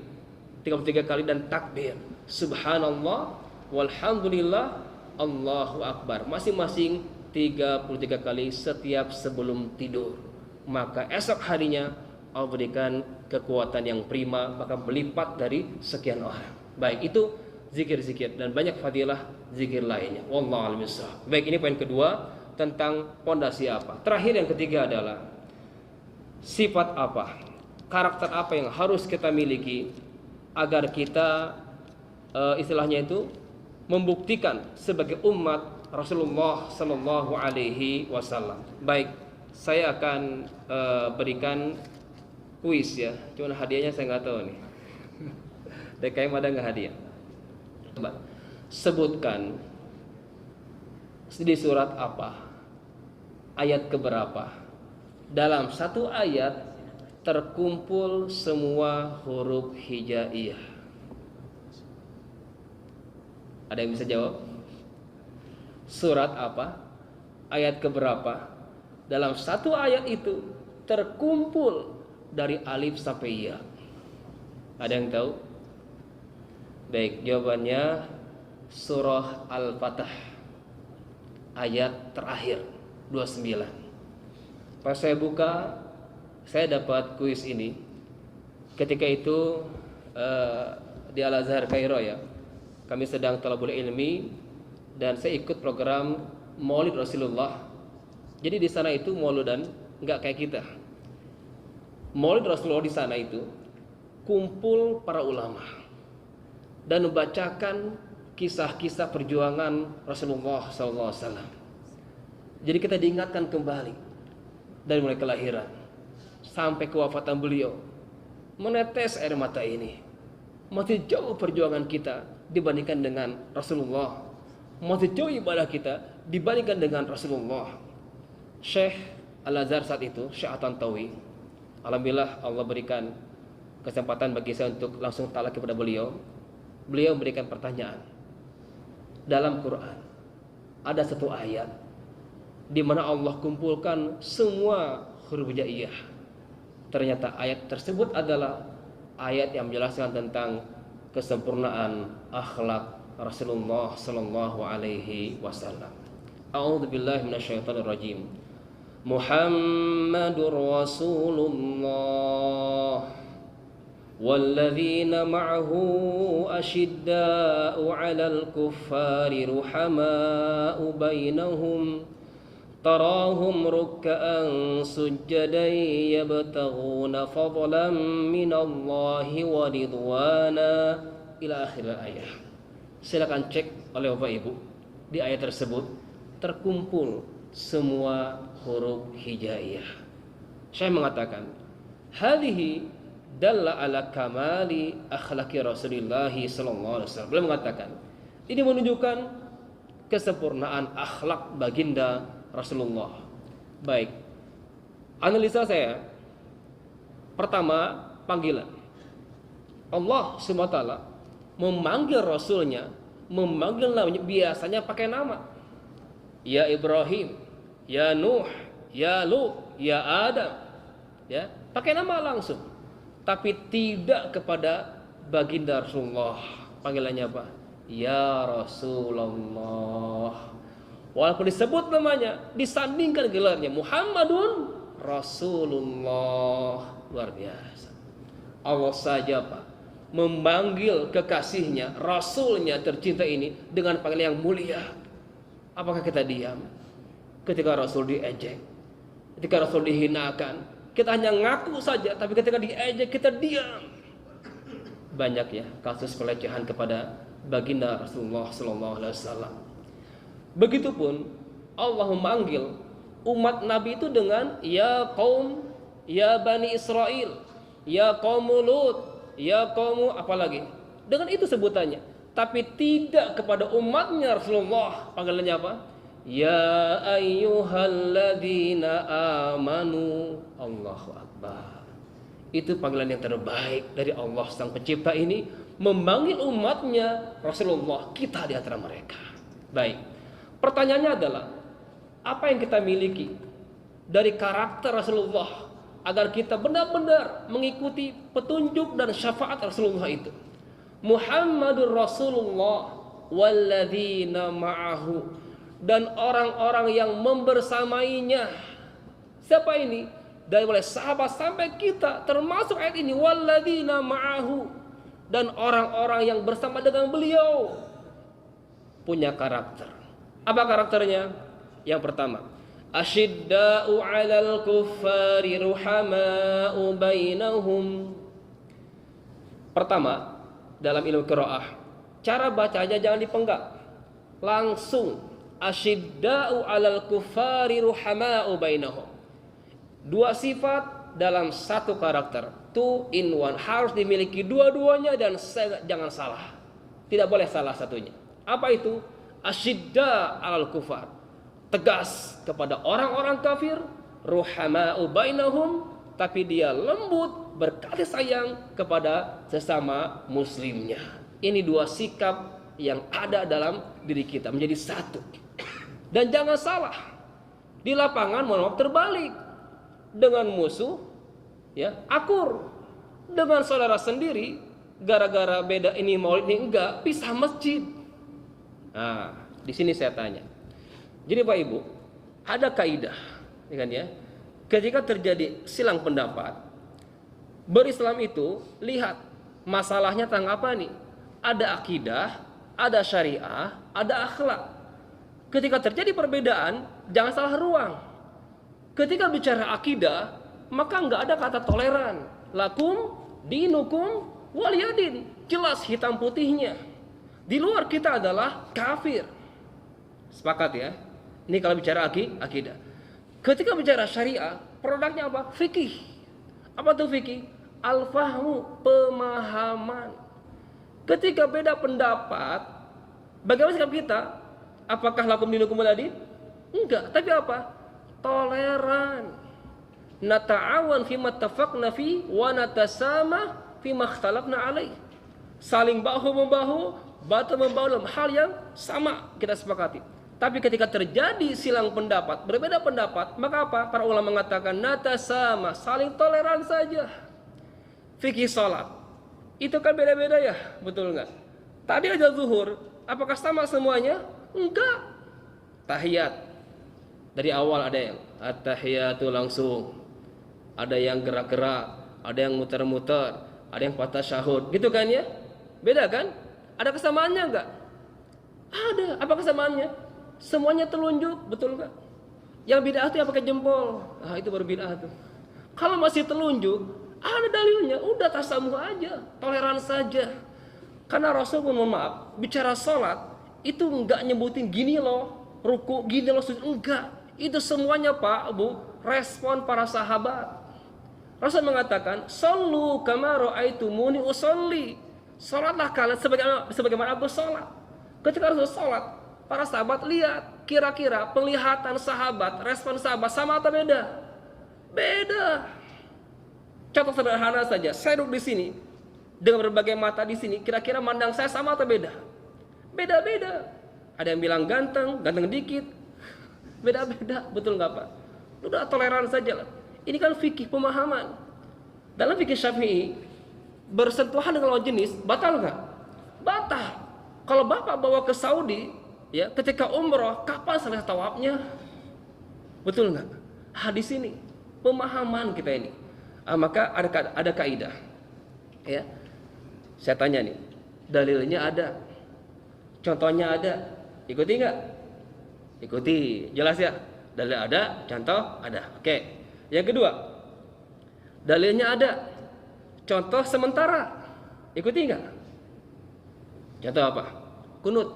33 kali, dan takbir subhanallah walhamdulillah Allahu akbar, masing-masing 33 kali setiap sebelum tidur. Maka esok harinya Allah berikan kekuatan yang prima, maka melipat dari sekian orang. Baik, itu zikir-zikir dan banyak fadilah zikir lainnya. Wallahu a'lam bishawab. Baik, ini poin kedua tentang pondasi apa. Terakhir yang ketiga adalah sifat apa, karakter apa yang harus kita miliki agar kita istilahnya itu membuktikan sebagai umat Rasulullah Sallallahu Alaihi Wasallam. Baik, saya akan berikan kuis ya. Cuma hadiahnya saya nggak tahu nih. DKM ada nggak hadiah? Coba sebutkan di surat apa ayat keberapa? Dalam satu ayat terkumpul semua huruf hijaiyah. Ada yang bisa jawab? Surat apa? Ayat keberapa? Dalam satu ayat itu terkumpul dari alif sampai ya. Ada yang tahu? Baik, jawabannya surah Al-Fatah ayat terakhir 29. Pas saya buka, saya dapat kuis ini. Ketika itu di Al-Azhar Kairo ya, kami sedang talabul ilmi dan saya ikut program Maulid Rasulullah. Jadi di sana itu maulidan nggak kayak kita. Maulid Rasulullah di sana itu kumpul para ulama dan membacakan kisah-kisah perjuangan Rasulullah SAW. Jadi kita diingatkan kembali dari mulai kelahiran sampai kewafatan beliau, menetes air mata ini. Masih jauh perjuangan kita dibandingkan dengan Rasulullah, masih jauh ibadah kita dibandingkan dengan Rasulullah. Syekh Al-Azhar saat itu, Syekh At-Tantawi, alhamdulillah Allah berikan kesempatan bagi saya untuk langsung talak kepada beliau. Beliau memberikan pertanyaan. Dalam Quran ada satu ayat di mana Allah kumpulkan semua huruf hijaiyah. Ternyata ayat tersebut adalah ayat yang menjelaskan tentang kesempurnaan akhlak Rasulullah sallallahu alaihi wasallam. A'udzubillahi minasyaitonir rajim. Muhammadur Rasulullah walladzina ma'ahu asyidda'u 'alal kuffari ruhama'u bainahum تراهم ركعا سجدا يبتغون فضلا من الله ورضوانا ila akhir ayat. Silakan cek oleh Bapak Ibu. Di ayat tersebut terkumpul semua huruf hijaiyah. Saya mengatakan, hadhihi dalla ala kamali akhlaqi Rasulullah sallallahu alaihi wasallam. Beliau mengatakan, ini menunjukkan kesempurnaan akhlak baginda Rasulullah. Baik, analisa saya. Pertama, panggilan. Allah SWT memanggil Rasulnya, memanggil namanya, biasanya pakai nama. Ya Ibrahim, ya Nuh, ya Lut, ya Adam, ya, pakai nama langsung. Tapi tidak kepada baginda Rasulullah. Panggilannya apa? Ya Rasulullah. Walaupun disebut namanya, disandingkan gelarnya Muhammadun Rasulullah. Luar biasa. Allah saja Pak memanggil kekasihnya, Rasulnya tercinta ini dengan panggilan yang mulia. Apakah kita diam ketika Rasul diejek, ketika Rasul dihinakan? Kita hanya ngaku saja, tapi ketika diejek kita diam. Banyak ya kasus pelecehan kepada baginda Rasulullah SAW. Begitupun Allah memanggil umat Nabi itu dengan ya qaum, ya Bani Israel, ya qaum Lut, ya qaum apalagi. Dengan itu sebutannya. Tapi tidak kepada umatnya Rasulullah. Panggilannya apa? Ya ayyuhalladzina amanu. Allahu Akbar. Itu panggilan yang terbaik dari Allah Sang Pencipta ini, memanggil umatnya Rasulullah, kita di antara mereka. Baik. Pertanyaannya adalah, apa yang kita miliki dari karakter Rasulullah agar kita benar-benar mengikuti petunjuk dan syafaat Rasulullah itu? Muhammadur Rasulullah walladzina ma'ahu, dan orang-orang yang membersamainya. Siapa ini? Dari mulai sahabat sampai kita, termasuk ayat ini, walladzina ma'ahu, dan orang-orang yang bersama dengan beliau punya karakter. Apa karakternya? Yang pertama, asyidda'u 'alal kuffari ruhama'u bainahum. Pertama, dalam ilmu qiraah, cara bacanya jangan dipenggal. Langsung asyidda'u 'alal kuffari ruhama'u bainahum. Dua sifat dalam satu karakter. Two in one, harus dimiliki dua-duanya dan jangan salah. Tidak boleh salah satunya. Apa itu? Asyidda alal kufar, tegas kepada orang-orang kafir, ruhama'u bainahum, tapi dia lembut, berkasih sayang kepada sesama muslimnya. Ini dua sikap yang ada dalam diri kita menjadi satu. Dan jangan salah, di lapangan mohon maaf terbalik. Dengan musuh ya akur, dengan saudara sendiri gara-gara beda ini maulid ini enggak, pisah masjid. Nah, di sini saya tanya. Jadi Pak Ibu, ada kaidah, ya kan ya? Ketika terjadi silang pendapat, berislam itu lihat masalahnya tentang apa nih? Ada akidah, ada syariah, ada akhlak. Ketika terjadi perbedaan, jangan salah ruang. Ketika bicara akidah, maka enggak ada kata toleran. Lakum dinukum waliyadin. Jelas hitam putihnya. Di luar kita adalah kafir. Sepakat ya? Ini kalau bicara akidah. Ketika bicara syariah, produknya apa? Fikih. Apa tuh fikih? Al-fahmu, pemahaman. Ketika beda pendapat, bagaimana sikap kita? Apakah lakum dinukum waliyadin? Enggak, tapi apa? Toleran. Nata'awan fima tafaqna fi wa natasama fima ikhtalafna alaih. Saling bahu-membahu, bahu-membahu dalam hal yang sama kita sepakati. Tapi ketika terjadi silang pendapat, berbeda pendapat, maka apa? Para ulama mengatakan natasama, saling toleran saja. Fikih salat itu kan beda-beda ya, betul enggak? Tadi aja zuhur, apakah sama semuanya? Enggak. Tahiyat dari awal ada yang at-tahiyatu langsung, ada yang gerak-gerak, ada yang muter-muter, ada yang patah syahud, gitu kan ya? Beda kan? Ada kesamaannya enggak? Ada. Apa kesamaannya? Semuanya telunjuk, betul enggak? Yang bid'ah itu yang pakai jempol. Ah, itu baru bid'ah tuh. Kalau masih telunjuk, ada dalilnya, udah tasamuh aja, toleran saja. Karena Rasul pun mohon maaf, bicara salat itu enggak nyebutin gini loh, ruku gini loh, enggak. Itu semuanya Pak, Bu, respon para sahabat. Rasul mengatakan, "Shallu kama ra'aitumuni usolli." Salatlah kalian sebagaimana aku salat. Ketika Rasul salat, para sahabat lihat, kira-kira penglihatan sahabat, respon sahabat sama atau beda? Beda. Contoh sederhana saja, saya duduk di sini dengan berbagai mata di sini, kira-kira mandang saya sama atau beda? Beda-beda. Ada yang bilang ganteng, ganteng dikit. Beda-beda, betul nggak Pak? Udah toleran saja lah. Ini kan fikih pemahaman. Dalam fikih Syafi'i, bersentuhan dengan lawan jenis batal nggak? Batal. Kalau Bapak bawa ke Saudi, ya ketika umroh, kapan selesai tawafnya? Betul nggak? Di sini pemahaman kita ini. Maka ada kaidah. Ya, saya tanya nih, dalilnya ada, contohnya ada, ikuti nggak? Ikuti, jelas ya. Dalil ada, contoh ada. Oke. Yang kedua, dalilnya ada, contoh sementara. Ikuti nggak? Contoh apa? Kunut.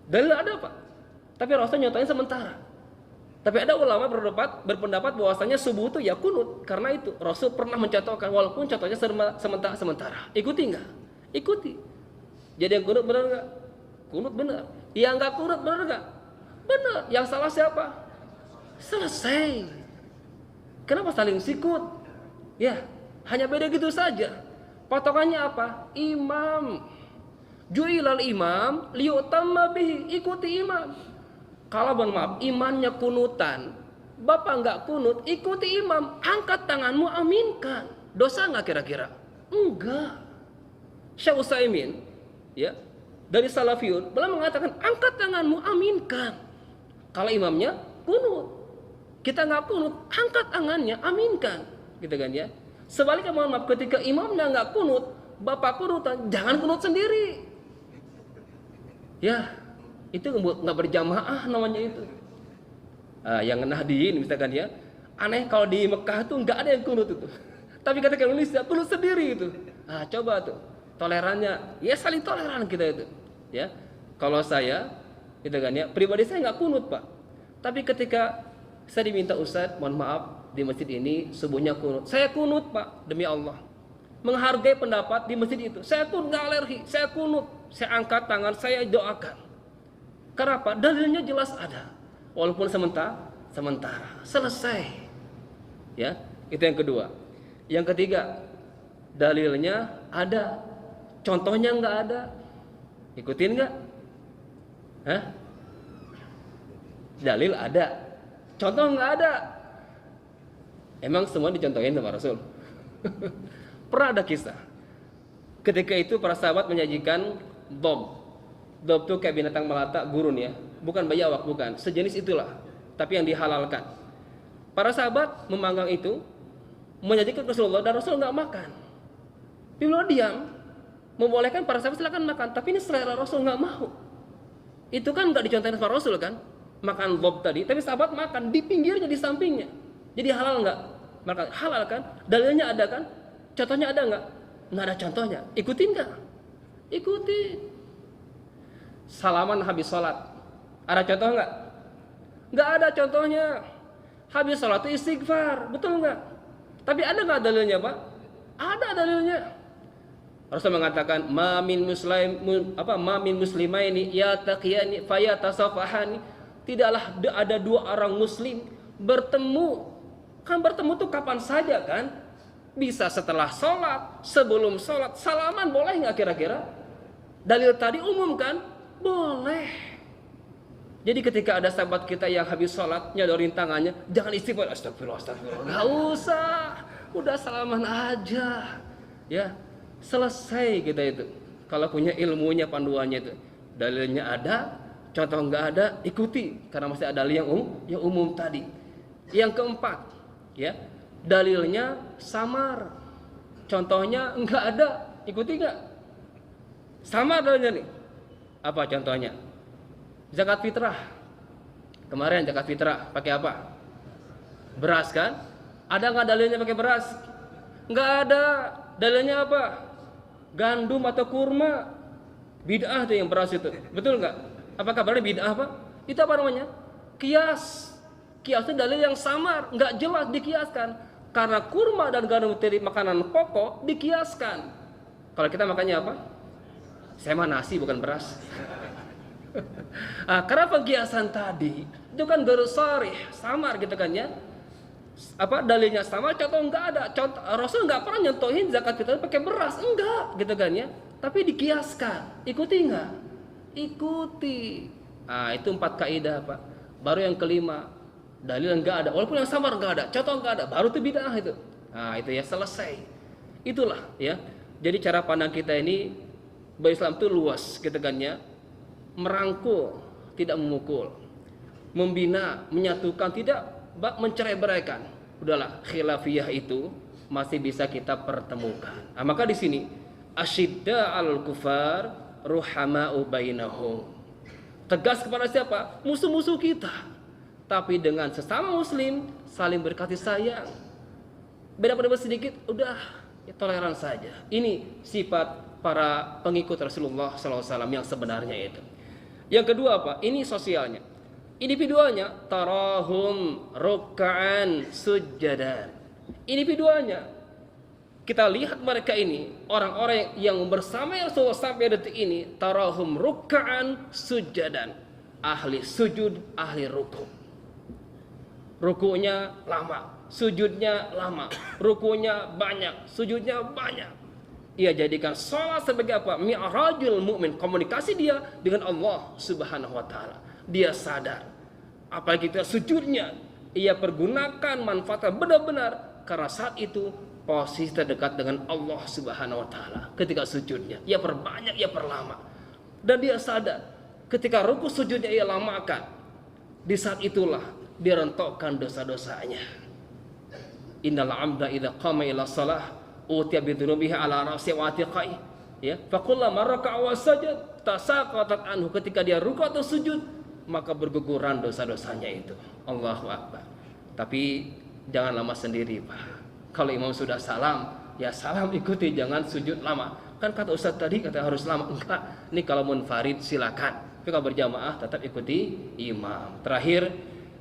Dalil ada Pak. Tapi Rasul nyatanya sementara. Tapi ada ulama berpendapat bahwasanya subuh itu ya kunut. Karena itu Rasul pernah mencontohkan walaupun contohnya sementara. Ikuti nggak? Ikuti. Jadi yang kunut benar nggak? Kunut benar. Yang nggak kunut benar nggak? Benar. Yang salah siapa? Selesai. Kenapa saling sikut? Ya, hanya beda gitu saja. Patokannya apa? Imam. Ju'ilal imam liyutamma bihi. Ikuti imam. Kalau maaf, imannya kunutan, Bapak nggak kunut, ikuti imam. Angkat tanganmu, aminkan. Dosa nggak kira-kira? Enggak. Syekh Utsaimin, ya, dari Salafiyun, beliau mengatakan angkat tanganmu, aminkan. Kalau imamnya kunut, kita nggak kunut, angkat tangannya, aminkan, gitu kan ya. Sebaliknya mohon maaf, ketika imamnya nggak kunut, Bapak kunutan, jangan kunut sendiri. Ya, itu nggak berjamaah namanya itu. Yang nahdiin misalkan ya, aneh kalau di Mekah tuh nggak ada yang kunut itu. Tapi ketika Indonesia kunut sendiri itu. Coba tuh tolerannya, ya saling toleran kita itu. Ya, kalau saya, gitu kan ya, pribadi saya nggak kunut Pak. Tapi ketika saya diminta Ustadz, mohon maaf di masjid ini subuhnya kunut, saya kunut Pak, demi Allah. Menghargai pendapat di masjid itu, saya pun nggak alergi, saya kunut, saya angkat tangan, saya doakan. Kenapa? Dalilnya jelas ada. walaupun sementara. Selesai. Ya, itu yang kedua. Yang ketiga, dalilnya ada, contohnya nggak ada. Ikutin nggak? Hah? Dalil ada, contoh nggak ada. Emang semua dicontohin sama Rasul? Pernah ada kisah. Ketika itu para sahabat menyajikan dob. Dob itu kayak binatang melata, gurun ya. Bukan bayawak, bukan. Sejenis itulah. Tapi yang dihalalkan. Para sahabat memanggang itu, menyajikan ke Rasulullah, dan Rasul nggak makan. Beliau diam, membolehkan para sahabat silakan makan. Tapi ini selera Rasul nggak mau. Itu kan nggak dicontohin sama Rasul kan? Makan dob tadi. Tapi sahabat makan di pinggirnya, di sampingnya. Jadi halal nggak? Makan halal kan? Dalilnya ada kan? Contohnya ada nggak? Nggak ada contohnya. Ikutin nggak? Ikutin. Salaman habis sholat. Ada contoh nggak? Nggak ada contohnya. Habis sholat itu istighfar, betul nggak? Tapi ada nggak dalilnya, Pak? Ada dalilnya. Rasul mengatakan, ma min muslimaini yataqiyani fayatasafahani. Tidaklah ada dua orang muslim bertemu. Kan bertemu tuh kapan saja kan? Bisa setelah sholat, sebelum sholat. Salaman boleh nggak kira-kira? Dalil tadi umum kan? Boleh. Jadi ketika ada sahabat kita yang habis sholat nyodorin tangannya, jangan istighfar, astagfirullah, nggak usah, udah salaman aja, ya selesai kita itu. Kalau punya ilmunya, panduannya itu, dalilnya ada, contoh nggak ada, ikuti karena masih ada dalil yang umum tadi. Yang keempat, ya dalilnya samar, contohnya nggak ada, ikuti nggak? Samar dalilnya nih, apa contohnya? Zakat fitrah. Kemarin zakat fitrah pakai apa? Beras kan? Ada nggak dalilnya pakai beras? Nggak ada. Dalilnya apa? Gandum atau kurma. Bid'ah tuh yang beras itu. Betul nggak? Apa kabarnya bid'ah Pak? Itu apa namanya? Kias. Kias itu dalil yang samar, nggak jelas dikiaskan. Karena kurma dan gandum itu makanan pokok dikiaskan. Kalau kita makannya apa? Saya mah nasi bukan beras. Karena pengkiasan tadi itu kan garusarih, samar gitu kan ya. Apa dalilnya sama, contoh nggak ada. Contoh Rasul nggak pernah nyontohin zakat fitrah pakai beras, enggak gitu kan ya. Tapi dikiaskan, ikuti nggak? Ikuti. Itu 4 kaidah Pak. Baru yang kelima, dalil nggak ada, walaupun yang samar nggak ada, contoh nggak ada, baru tuh bid'ah itu. Itu ya selesai. Itulah ya. Jadi cara pandang kita ini berislam itu luas gitu kan ya. Merangkul, tidak memukul, membina, menyatukan, tidak mencerai-beraikan. Udahlah, khilafiyah itu masih bisa kita pertemukan. Maka di sini asyidda al kufar ruhama'u bainahum. Tegas kepada siapa? Musuh-musuh kita. Tapi dengan sesama muslim saling berkasih sayang. Beda-beda sedikit, udah ya, toleran saja. Ini sifat para pengikut Rasulullah SAW yang sebenarnya itu. Yang kedua apa? Ini sosialnya. Individualnya tarahum ruk'an sujjadan. Individualnya kita lihat mereka ini orang-orang yang bersama Rasulullah sampai detik ini tarahum ruk'an sujjadan. Ahli sujud, ahli ruku'. Ruku'nya lama, sujudnya lama, ruku'nya banyak, sujudnya banyak. Ia jadikan sholat sebagai apa? Mi'rajul mu'min, komunikasi dia dengan Allah Subhanahu wa taala. Dia sadar apalagi kita sujudnya, ia pergunakan manfaatnya benar-benar karena saat itu posisi terdekat dengan Allah Subhanahu wa taala. Ketika sujudnya, ia perbanyak, ia perlama. Dan dia sadar ketika ruku sujudnya ia lamakan. Di saat itulah dia rentokkan dosa-dosanya. Innal 'abda idza qama ila shalah utiya bidunubiha ala ra'si wa atiqai, ya, fakullama raka'a wa sajad tasaqatat anhu. Ketika dia ruku atau sujud maka berguguran dosa-dosanya itu. Allahu akbar. Tapi jangan lama sendiri Pak. Kalau imam sudah salam, ya salam ikuti, jangan sujud lama. Kan kata Ustaz tadi kata harus lama. Enggak. Ini kalau munfarid silakan. Tapi kalau berjamaah tetap ikuti imam. Terakhir,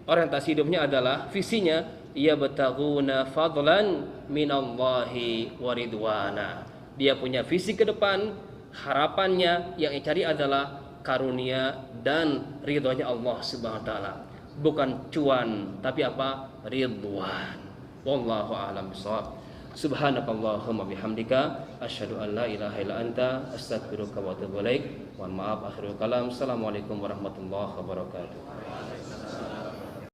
orientasi hidupnya adalah visinya yabtaghuna fadlan minallahi wa ridwana. Dia punya visi ke depan, harapannya yang dicari adalah karunia dan ridhonya Allah Subhanahu wa taala. bukan cuan, tapi apa? Ridwan. Wallahu a'lam bishawab. Subhanakallahumma bihamdika asyhadu an la ilaha illa anta astaghfiruka wa atubu ilaik. Mohon maaf akhirul kalam. Assalamualaikum warahmatullahi wabarakatuh.